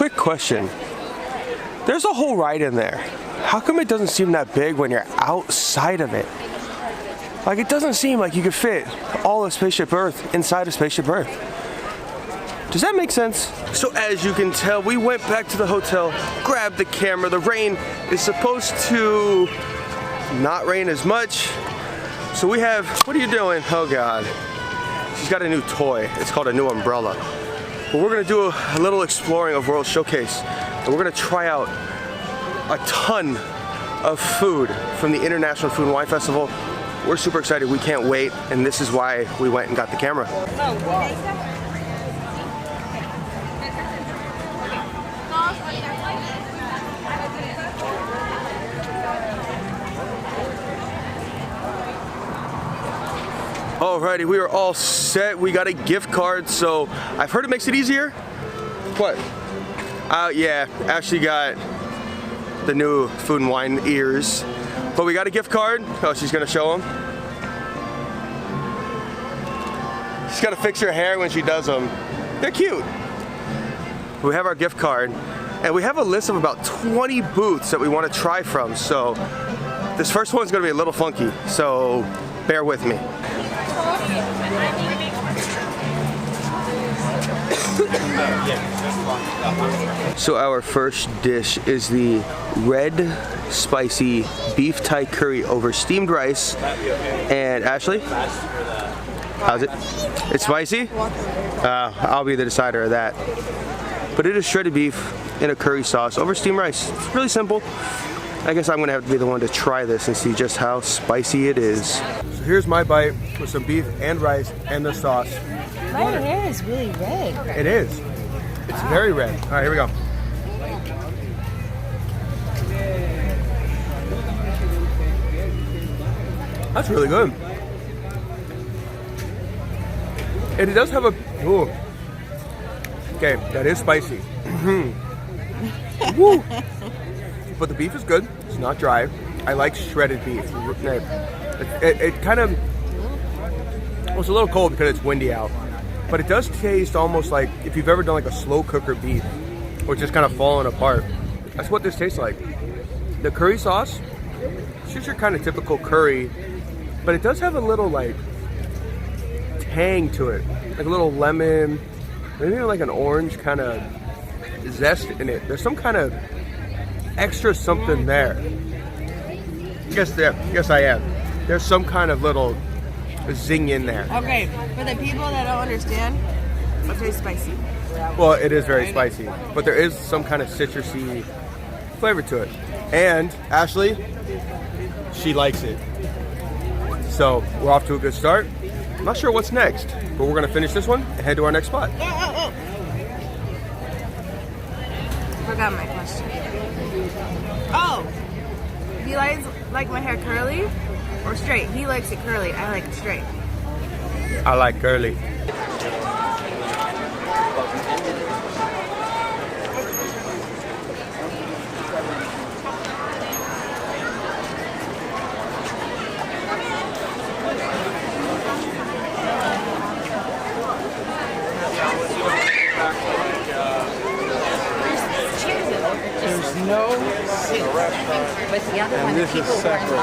quick question. There's a whole ride in there. How come it doesn't seem that big when you're outside of it? Like, it doesn't seem like you could fit all of Spaceship Earth inside of Spaceship Earth. Does that make sense? So as you can tell, we went back to the hotel, grabbed the camera. The rain is supposed to not rain as much. So we have, what are you doing? Oh God. She's got a new toy. It's called a new umbrella. But we're gonna do a little exploring of World Showcase. And we're gonna try out a ton of food from the International Food and Wine Festival. We're super excited, we can't wait, and this is why we went and got the camera. Alrighty, we are all set. We got a gift card, so I've heard it makes it easier. What? Yeah, Ashley got the new Food and Wine ears. But we got a gift card. Oh, she's gonna show them. She's gotta fix her hair when she does them. They're cute. We have our gift card, and we have a list of about 20 booths that we want to try from. So this first one's gonna be a little funky, so bear with me. So our first dish is the red spicy beef Thai curry over steamed rice. And Ashley, how's it? It's spicy? I'll be the decider of that. But it is shredded beef in a curry sauce over steamed rice. It's really simple. I guess I'm gonna have to be the one to try this and see just how spicy it is. So here's my bite with some beef and rice and the sauce. My hair is really red. It is. It's very red. All right, here we go. That's really good. And it does have a, ooh. Okay, that is spicy. Woo. But the beef is good. It's not dry. I like shredded beef. It kind of, well, it's a little cold because it's windy out. But it does taste almost like if you've ever done like a slow cooker beef, or just kind of falling apart. That's what this tastes like. The curry sauce, it's just your kind of typical curry, but it does have a little like tang to it, like a little lemon, maybe like an orange kind of zest in it. There's some kind of extra something there. Yes, I am. There's some kind of little zing in there. Okay, for the people that don't understand, it's very spicy. Well, it is very spicy, but there is some kind of citrusy flavor to it. And Ashley, she likes it. So we're off to a good start. I'm not sure what's next, but we're gonna finish this one and head to our next spot. Forgot my question. Oh, he likes like my hair curly or straight? He likes it curly. I like it straight. I like curly. There's no seat, and this is separate.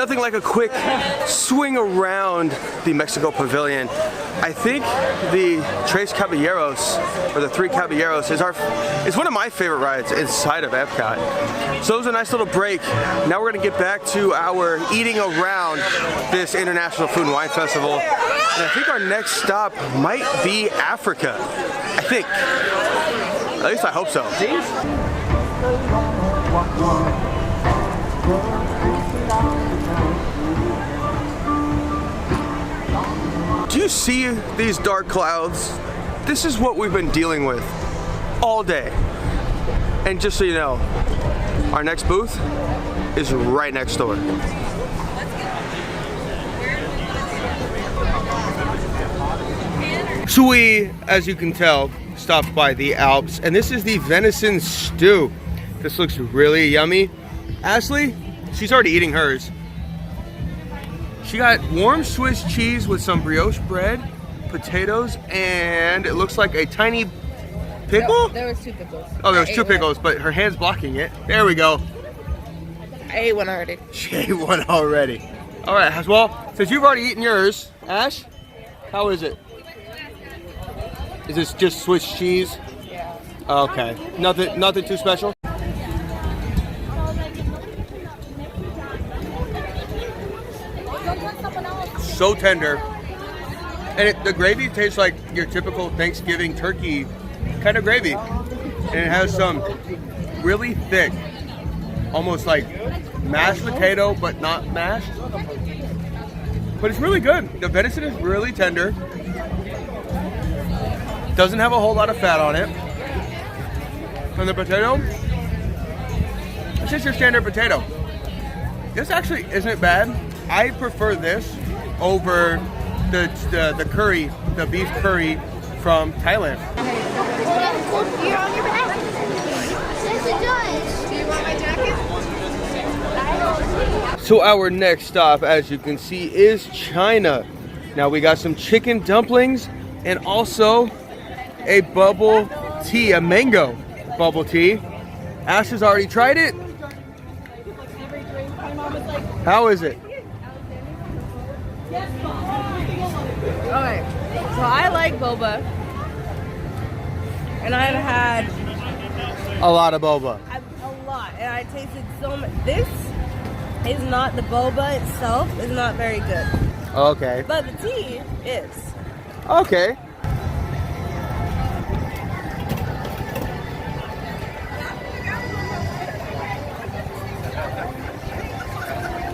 Nothing like a quick swing around the Mexico Pavilion. I think the Tres Caballeros, or the Three Caballeros, is one of my favorite rides inside of EPCOT. So it was a nice little break. Now we're gonna get back to our eating around this International Food and Wine Festival. And I think our next stop might be Africa. I think. At least I hope so. Do you see these dark clouds? This is what we've been dealing with all day. And just so you know, our next booth is right next door. So we, as you can tell, stopped by the Alps, and this is the venison stew. This looks really yummy. Ashley, she's already eating hers. She got warm Swiss cheese with some brioche bread, potatoes, and it looks like a tiny pickle? No, there was 2 pickles. Oh, there was 2 pickles, but her hand's blocking it. There we go. I ate one already. She ate one already. All right, well, since you've already eaten yours, Ash, how is it? Is this just Swiss cheese? Yeah. Okay, nothing too special? So tender, and the gravy tastes like your typical Thanksgiving turkey kind of gravy, and it has some really thick, almost like mashed potato but not mashed, but it's really good. The venison is really tender, doesn't have a whole lot of fat on it, and the potato, it's just your standard potato. This actually isn't bad. I prefer this over the curry, the beef curry from Thailand. You're on your back. Yes, it does. Do you want my jacket? So our next stop, as you can see, is China. Now we got some chicken dumplings and also a bubble tea, a mango bubble tea. Ash has already tried it. How is it? Okay, so I like boba, and I've had A lot of boba. a lot, and I tasted so much. This is not, the boba itself is not very good, Okay. but the tea is. Okay.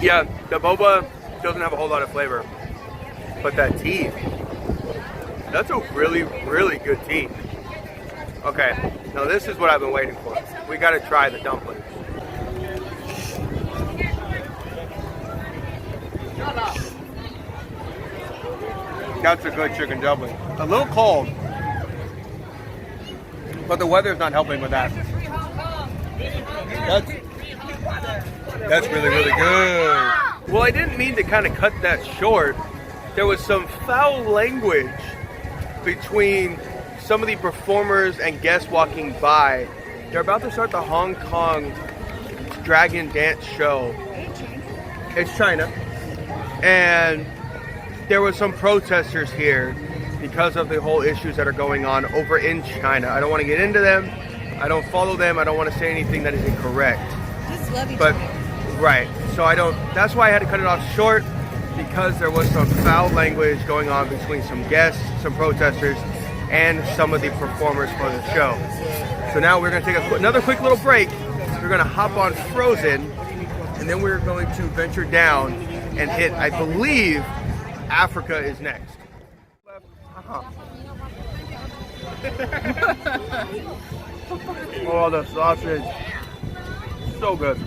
Yeah, the boba doesn't have a whole lot of flavor, but that tea, that's a really, really good tea. Okay, now this is what I've been waiting for. We gotta try the dumplings. That's a good chicken dumpling. A little cold, but the weather's not helping with that. That's really, really good. Well, I didn't mean to kind of cut that short. There was some foul language between some of the performers and guests walking by. They're about to start the Hong Kong Dragon Dance show. It's China. And there were some protesters here because of the whole issues that are going on over in China. I don't want to get into them. I don't follow them. I don't want to say anything that is incorrect. Just love each But, other. right. So I don't, that's why I had to cut it off short, because there was some foul language going on between some guests, some protesters, and some of the performers for the show. So now we're going to take another quick little break. We're going to hop on Frozen, and then we're going to venture down and hit, I believe, Africa is next. Oh, the sausage. So good.